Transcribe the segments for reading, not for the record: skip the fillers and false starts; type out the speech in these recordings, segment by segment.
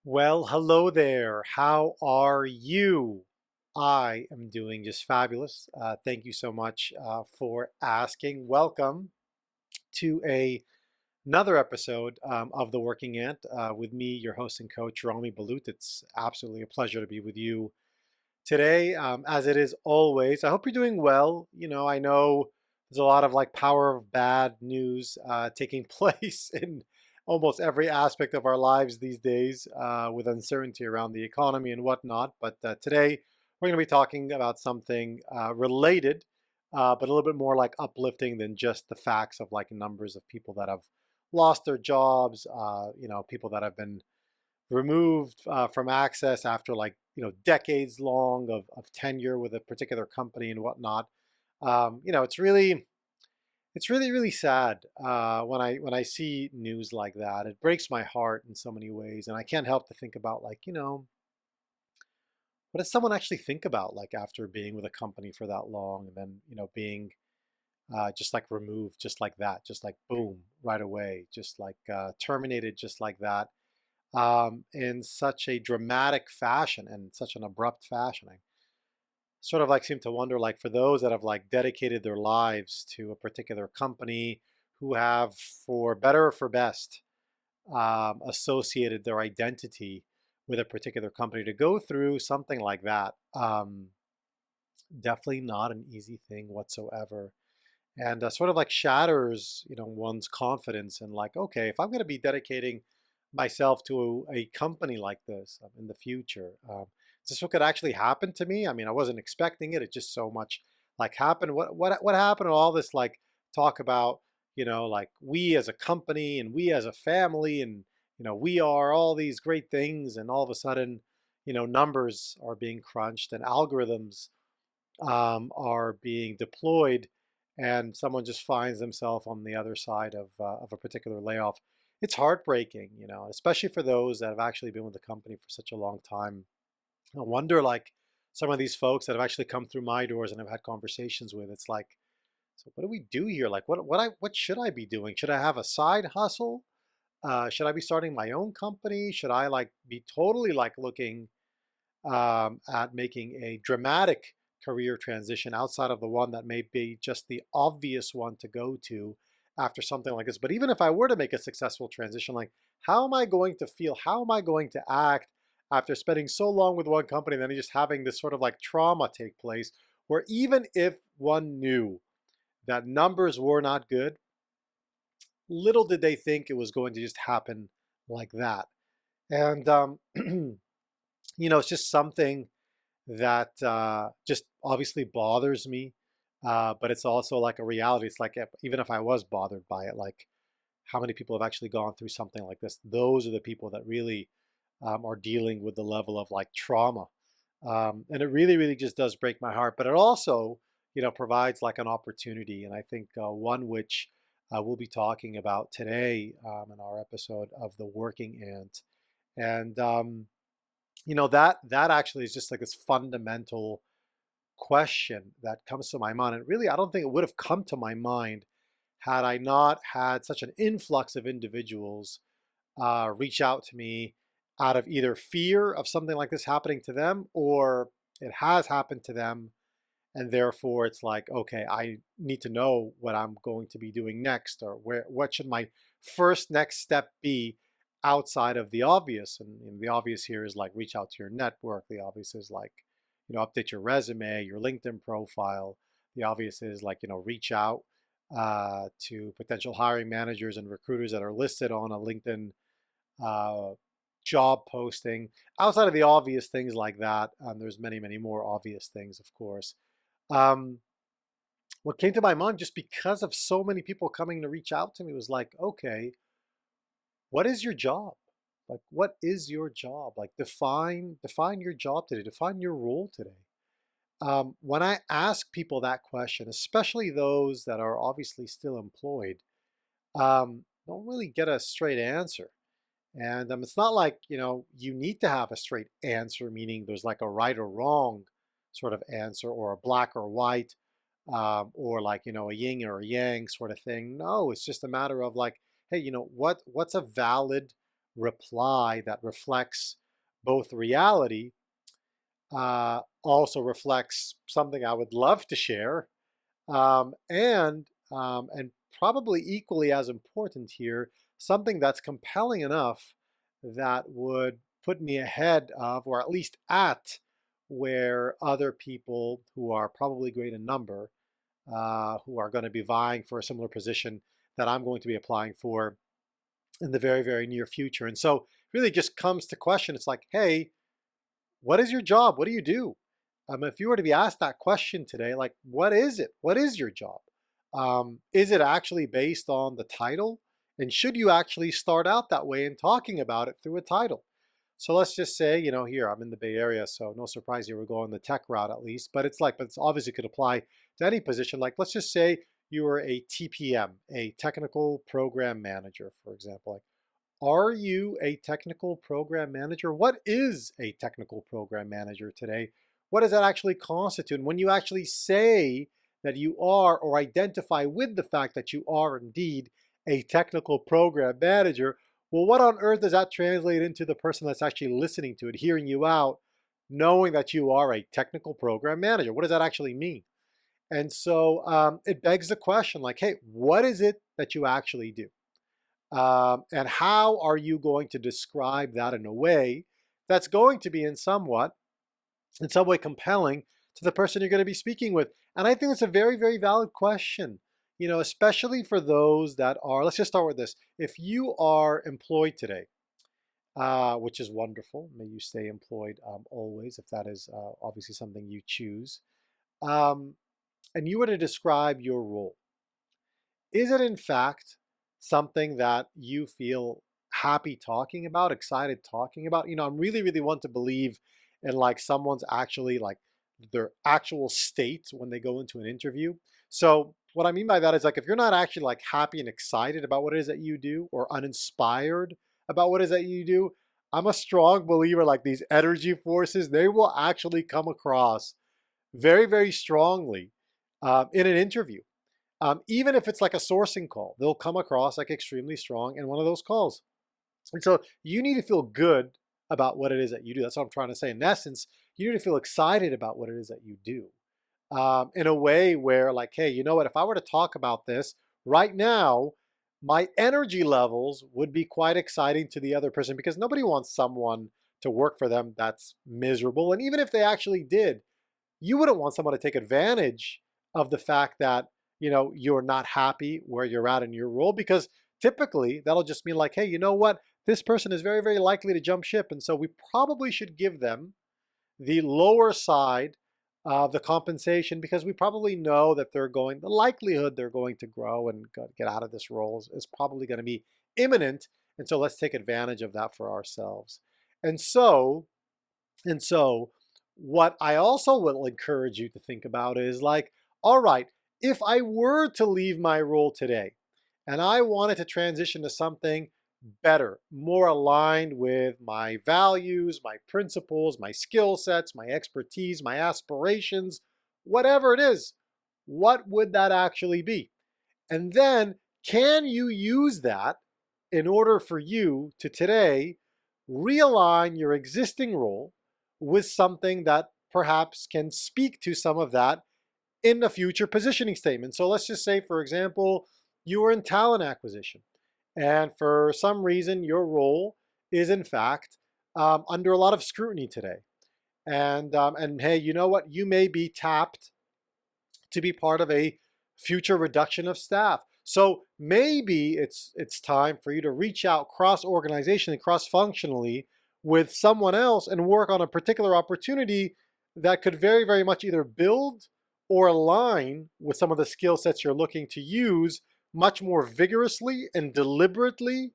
Well, hello there. How are you? I am doing just fabulous. Thank you so much for asking. Welcome to another episode of The Working Ant with me, your host and coach, Rami Balut. It's absolutely a pleasure to be with you today, as it is always. I hope you're doing well. I know there's a lot of like power of bad news taking place in almost every aspect of our lives these days with uncertainty around the economy and whatnot. But today we're going to be talking about something related, but a little bit more like uplifting than just the facts of like numbers of people that have lost their jobs, people that have been removed from access after like decades long of tenure with a particular company and whatnot. It's really sad when I see news like that. It breaks my heart in so many ways, and I can't help to think about like what does someone actually think about like after being with a company for that long and then being just like removed just like that, just like boom right away, just like terminated just like that in such a dramatic fashion and such an abrupt fashion. I sort of like seem to wonder, like for those that have like dedicated their lives to a particular company, who have, for better or for best, associated their identity with a particular company, to go through something like that. Definitely not an easy thing whatsoever, and sort of like shatters one's confidence and like, okay, if I'm going to be dedicating myself to a company like this in the future, is this what could actually happen to me? I mean, I wasn't expecting it. It just so much like happened. What happened to all this like talk about like we as a company and we as a family and we are all these great things, and all of a sudden numbers are being crunched and algorithms are being deployed, and someone just finds themselves on the other side of a particular layoff. It's heartbreaking, especially for those that have actually been with the company for such a long time. I wonder, like, some of these folks that have actually come through my doors and I've had conversations with, it's like, so what do we do here? Like, what should I be doing? Should I have a side hustle? Should I be starting my own company? Should I like be totally like looking at making a dramatic career transition outside of the one that may be just the obvious one to go to after something like this? But even if I were to make a successful transition, like how am I going to feel? How am I going to act after spending so long with one company and then just having this sort of like trauma take place where even if one knew that numbers were not good, little did they think it was going to just happen like that. And, it's just something that just obviously bothers me. But it's also like a reality. It's like even if I was bothered by it, like how many people have actually gone through something like this? Those are the people that really are dealing with the level of like trauma. And it really, really just does break my heart. But it also, provides like an opportunity. And I think one which we'll be talking about today in our episode of The Working Ant. And that actually is just like this fundamental question that comes to my mind. And really, I don't think it would have come to my mind had I not had such an influx of individuals reach out to me out of either fear of something like this happening to them, or it has happened to them. And therefore, it's like, okay, I need to know what I'm going to be doing next, or what should my first next step be outside of the obvious. And the obvious here is like reach out to your network. The obvious is like, update your resume, your LinkedIn profile. The obvious is like, reach out to potential hiring managers and recruiters that are listed on a LinkedIn uh, job posting. Outside of the obvious things like that, there's many, many more obvious things, of course. Um, what came to my mind just because of so many people coming to reach out to me was like, okay, what is your job? Like, what is your job? Like, define your job today. Define your role today. When I ask people that question, especially those that are obviously still employed, don't really get a straight answer. And it's not like, you need to have a straight answer, meaning there's like a right or wrong sort of answer, or a black or white, or like, a yin or a yang sort of thing. No, it's just a matter of like, hey, what's a valid reply that reflects both reality, also reflects something I would love to share, and probably equally as important here, something that's compelling enough that would put me ahead of, or at least at, where other people who are probably great in number, who are going to be vying for a similar position that I'm going to be applying for in the very, very near future. And so, really, just comes to question. It's like, hey, what is your job? What do you do? If you were to be asked that question today, like, what is it? What is your job? Is it actually based on the title? And should you actually start out that way and talking about it through a title? So let's just say, here I'm in the Bay Area, so no surprise here we're going the tech route at least. But it's obviously could apply to any position. Like, let's just say you were a TPM, a technical program manager, for example. Like, are you a technical program manager? What is a technical program manager today? What does that actually constitute? And when you actually say that you are, or identify with the fact that you are indeed a technical program manager, well, what on earth does that translate into the person that's actually listening to it, hearing you out, knowing that you are a technical program manager? What does that actually mean? And so it begs the question, like, hey, what is it that you actually do? And how are you going to describe that in a way that's going to be in some way compelling to the person you're going to be speaking with? And I think it's a very, very valid question, especially for those that are, let's just start with this. If you are employed today, which is wonderful, may you stay employed always, if that is obviously something you choose, um, and you were to describe your role, is it in fact something that you feel happy talking about, excited talking about? I'm really, really want to believe in like someone's actually like their actual state when they go into an interview. So what I mean by that is like if you're not actually like happy and excited about what it is that you do, or uninspired about what it is that you do, I'm a strong believer like these energy forces, they will actually come across very, very strongly in an interview. Even if it's like a sourcing call, they'll come across like extremely strong in one of those calls. And so you need to feel good about what it is that you do. That's what I'm trying to say. In essence, you need to feel excited about what it is that you do, in a way where, like, hey, you know what? If I were to talk about this right now, my energy levels would be quite exciting to the other person, because nobody wants someone to work for them that's miserable. And even if they actually did, you wouldn't want someone to take advantage of the fact that you're not happy where you're at in your role, because typically that'll just mean like, hey, you know what, this person is very, very likely to jump ship, and so we probably should give them the lower side of the compensation, because we probably know that the likelihood they're going to grow and get out of this role is probably going to be imminent, and so let's take advantage of that for ourselves. And so and so what I also will encourage you to think about is like, all right, if I were to leave my role today and I wanted to transition to something better, more aligned with my values, my principles, my skill sets, my expertise, my aspirations, whatever it is, what would that actually be? And then can you use that in order for you to today realign your existing role with something that perhaps can speak to some of that in the future positioning statement? So let's just say, for example, you were in talent acquisition, and for some reason your role is in fact under a lot of scrutiny today. And hey, you know what? You may be tapped to be part of a future reduction of staff. So maybe it's time for you to reach out cross organization and cross functionally with someone else and work on a particular opportunity that could very, very much either build or align with some of the skill sets you're looking to use much more vigorously and deliberately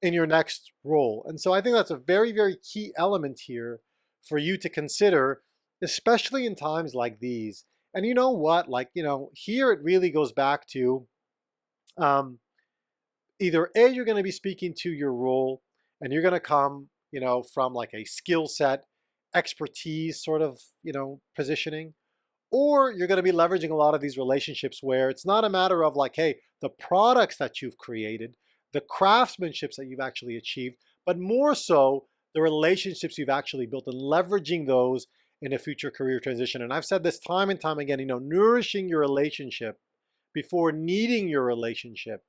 in your next role. And so I think that's a very, very key element here for you to consider, especially in times like these. And you know what? Like, here it really goes back to um, either A, you're going to be speaking to your role and you're going to come, from like a skill set, expertise sort of, positioning, or you're going to be leveraging a lot of these relationships where it's not a matter of like, hey, the products that you've created, the craftsmanships that you've actually achieved, but more so the relationships you've actually built and leveraging those in a future career transition. And I've said this time and time again, nourishing your relationship before needing your relationship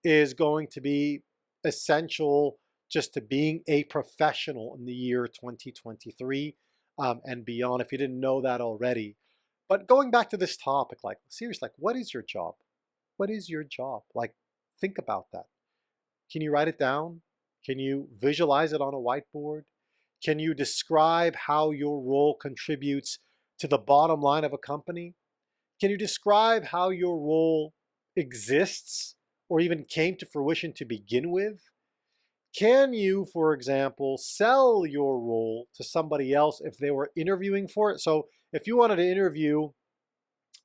is going to be essential just to being a professional in the year 2023 and beyond, if you didn't know that already. But going back to this topic, like seriously, like what is your job? What is your job? Like, think about that. Can you write it down? Can you visualize it on a whiteboard? Can you describe how your role contributes to the bottom line of a company? Can you describe how your role exists or even came to fruition to begin with? Can you, for example, sell your role to somebody else if they were interviewing for it? So if you wanted to interview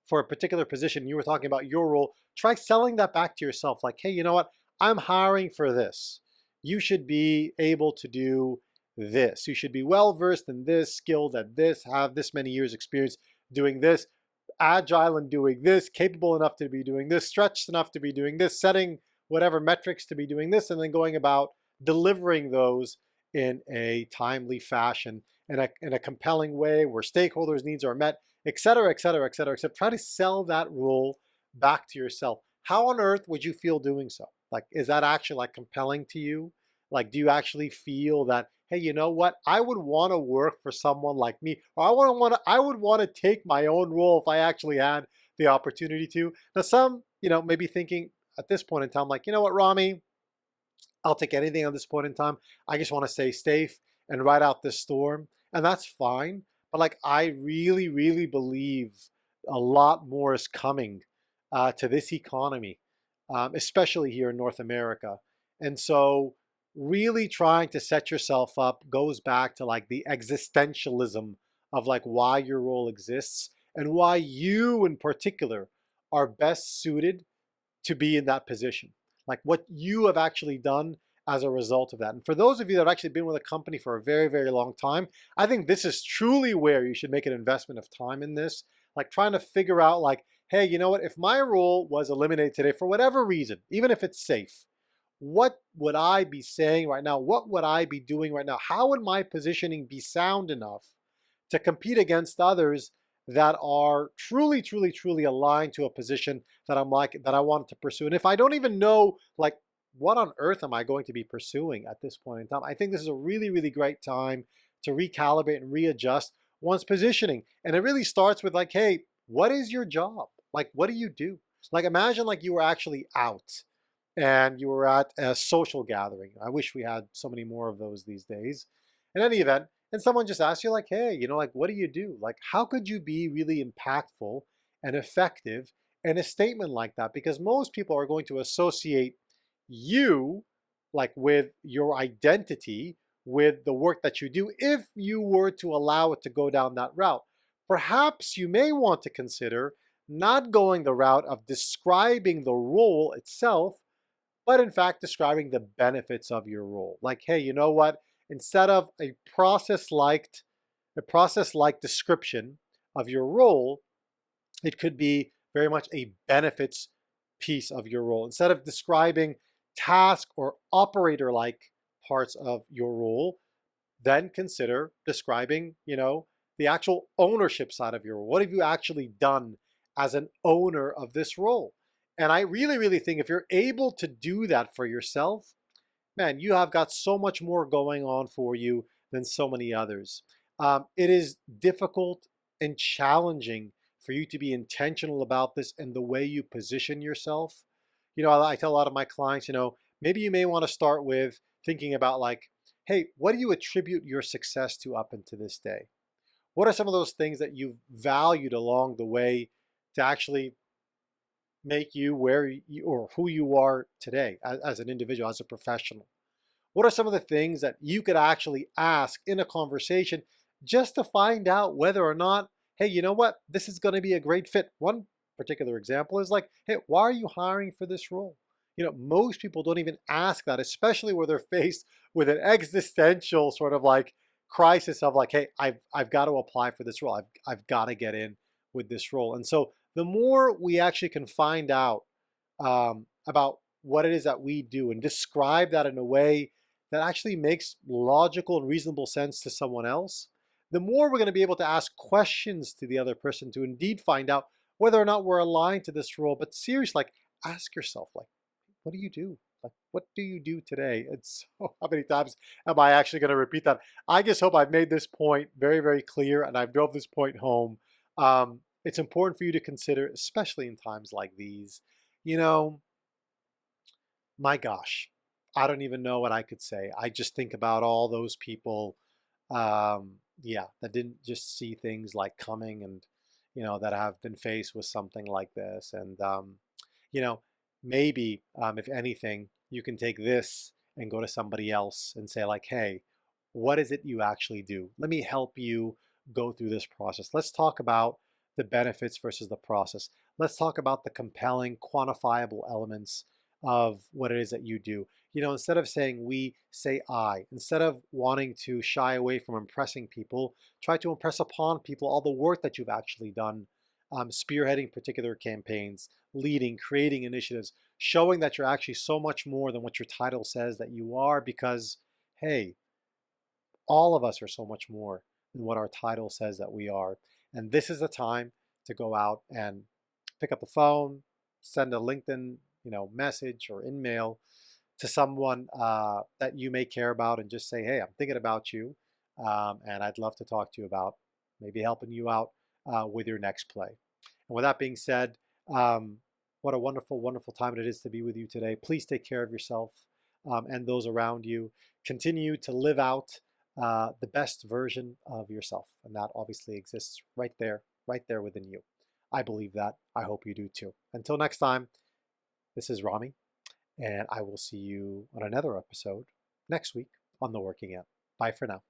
for a particular position, you were talking about your role, try selling that back to yourself. Like, hey, you know what? I'm hiring for this. You should be able to do this. You should be well versed in this, skilled at this, have this many years experience doing this, agile in doing this, capable enough to be doing this, stretched enough to be doing this, setting whatever metrics to be doing this, and then going about delivering those in a timely fashion, in a compelling way where stakeholders' needs are met, et cetera, et cetera, et cetera, except try to sell that role back to yourself. How on earth would you feel doing so? Like, is that actually like compelling to you? Like, do you actually feel that, hey, you know what? I would want to work for someone like me, or I would want to take my own role if I actually had the opportunity to. Now, some, maybe thinking at this point in time, like, you know what, Rami, I'll take anything at this point in time. I just want to stay safe and ride out this storm. And that's fine. But like, I really, really believe a lot more is coming to this economy, especially here in North America. And so really trying to set yourself up goes back to like the existentialism of like why your role exists and why you in particular are best suited to be in that position, like what you have actually done as a result of that. And for those of you that have actually been with a company for a very, very long time, I think this is truly where you should make an investment of time in this, like trying to figure out like, hey, you know what, if my role was eliminated today for whatever reason, even if it's safe, what would I be saying right now? What would I be doing right now? How would my positioning be sound enough to compete against others that are truly, truly, truly aligned to a position that that I want to pursue? And if I don't even know, like, what on earth am I going to be pursuing at this point in time? I think this is a really, really great time to recalibrate and readjust one's positioning. And it really starts with like, hey, what is your job? Like, what do you do? Like, imagine like you were actually out and you were at a social gathering. I wish we had so many more of those these days. In any event, and someone just asks you like, hey, like, what do you do? Like, how could you be really impactful and effective in a statement like that? Because most people are going to associate you like with your identity, with the work that you do, if you were to allow it to go down that route. Perhaps you may want to consider not going the route of describing the role itself, but in fact describing the benefits of your role. Like, hey, you know what? Instead of a process like description of your role, it could be very much a benefits piece of your role. Instead of describing task or operator like parts of your role, then consider describing, the actual ownership side of your role. What have you actually done as an owner of this role? And I really, really think if you're able to do that for yourself, man, you have got so much more going on for you than so many others. It is difficult and challenging for you to be intentional about this and the way you position yourself. I tell a lot of my clients, maybe you may want to start with thinking about like, hey, what do you attribute your success to up until this day? What are some of those things that you've valued along the way to actually make you where you or who you are today as an individual, as a professional? What are some of the things that you could actually ask in a conversation just to find out whether or not, hey, you know what, this is going to be a great fit? One particular example is like, hey, why are you hiring for this role? Most people don't even ask that, especially where they're faced with an existential sort of like crisis of like, hey, I've got to apply for this role. I've got to get in with this role. And so the more we actually can find out about what it is that we do and describe that in a way that actually makes logical and reasonable sense to someone else, the more we're going to be able to ask questions to the other person to indeed find out whether or not we're aligned to this role. But seriously, like, ask yourself, like, what do you do? Like, what do you do today? It's so, how many times am I actually going to repeat that? I just hope I've made this point very, very clear and I've drove this point home. It's important for you to consider, especially in times like these. You know, my gosh, I don't even know what I could say. I just think about all those people, yeah, that didn't just see things like coming and, that have been faced with something like this. And, you know, maybe if anything, you can take this and go to somebody else and say, like, hey, what is it you actually do? Let me help you go through this process. Let's talk about the benefits versus the process. Let's talk about the compelling, quantifiable elements of what it is that you do. Instead of saying we, say I. Instead of wanting to shy away from impressing people, try to impress upon people all the work that you've actually done, spearheading particular campaigns, leading, creating initiatives, showing that you're actually so much more than what your title says that you are, because, hey, all of us are so much more than what our title says that we are. And this is the time to go out and pick up the phone, send a LinkedIn, message or email to someone that you may care about, and just say, hey, I'm thinking about you, and I'd love to talk to you about maybe helping you out with your next play. And with that being said, um, what a wonderful, wonderful time it is to be with you today. Please take care of yourself and those around you. Continue to live out the best version of yourself. And that obviously exists right there within you. I believe that. I hope you do too. Until next time, this is Rami, and I will see you on another episode next week on The Working Out. Bye for now.